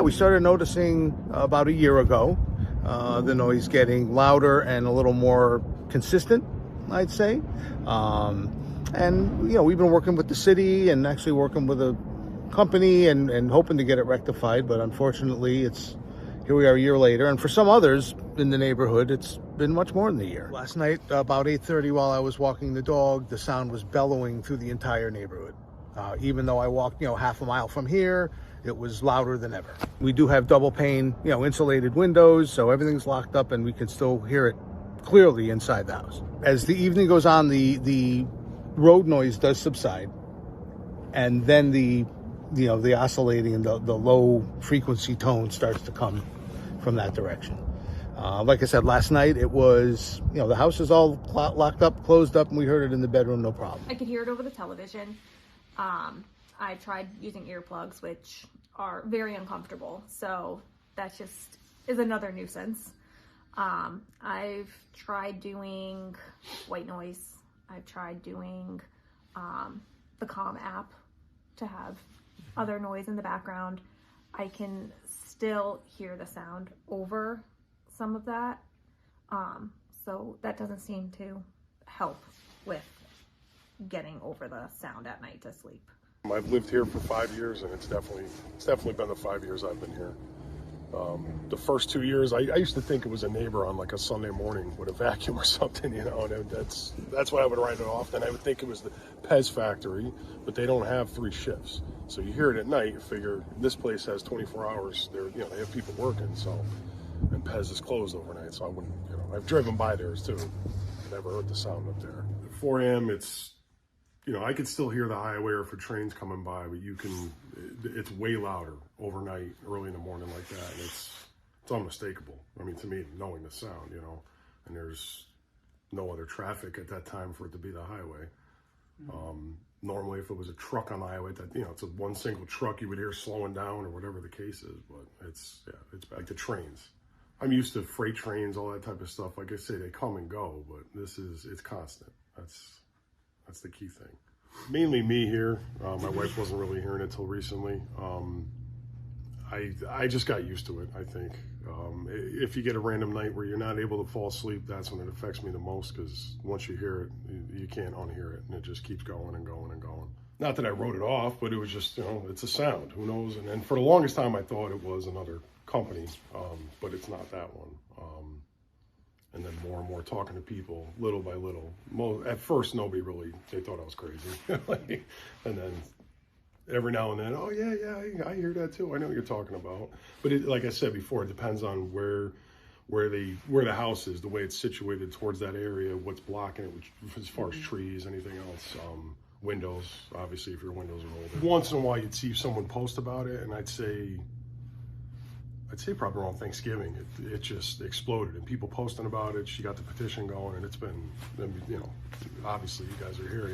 Yeah, we started noticing about a year ago the noise getting louder and a little more consistent, I'd say. And, you know, we've been working with the city and actually working with a company and hoping to get it rectified. But unfortunately, here we are a year later. And for some others in the neighborhood, it's been much more than a year. Last night, about 8:30, while I was walking the dog, the sound was bellowing through the entire neighborhood. Even though I walked, half a mile from here, it was louder than ever. We do have double pane, insulated windows, so everything's locked up and we can still hear it clearly inside the house. As the evening goes on, the road noise does subside, and then the oscillating and the low frequency tone starts to come from that direction. Like I said, last night it was, the house is all locked up, closed up, and we heard it in the bedroom, no problem. I could hear it over the television. I tried using earplugs, which are very uncomfortable, so that just is another nuisance. I've tried doing white noise. I've tried doing the Calm app to have other noise in the background. I can still hear the sound over some of that, so that doesn't seem to help with getting over the sound at night to sleep. I've lived here for 5 years, and it's definitely been the 5 years I've been here. The first 2 years, I used to think it was a neighbor on like a Sunday morning with a vacuum or something, and that's what I would write it off. Then I would think it was the Pez factory, but they don't have 3 shifts. So you hear it at night, you figure this place has 24 hours. They have people working, and Pez is closed overnight. So I wouldn't, I've driven by theirs too. Never heard the sound up there. At 4 a.m., it's, I could still hear the highway or for trains coming by, but it's way louder overnight, early in the morning like that. And it's unmistakable. I mean, to me, knowing the sound, and there's no other traffic at that time for it to be the highway. Normally, if it was a truck on the highway, that, it's a one single truck you would hear slowing down or whatever the case is, but it's like the trains. I'm used to freight trains, all that type of stuff. Like I say, they come and go, but it's constant. That's the key thing. Mainly me here. My wife wasn't really hearing it until recently. I just got used to it, I think. If you get a random night where you're not able to fall asleep, that's when it affects me the most, because once you hear it, you can't unhear it, and it just keeps going and going and going. Not that I wrote it off, but it was just, it's a sound. Who knows? And for the longest time, I thought it was another company, but it's not that one. And then more and more talking to people, little by little. At first, nobody really, they thought I was crazy. And then every now and then, oh yeah, I hear that too. I know what you're talking about. But like I said before, it depends on where the house is, the way it's situated towards that area, what's blocking it, which, as far as trees, anything else. Windows, obviously, if your windows are older. Once in a while, you'd see someone post about it, and I'd say probably around Thanksgiving, it just exploded, and people posting about it. She got the petition going, and it's been, obviously you guys are here,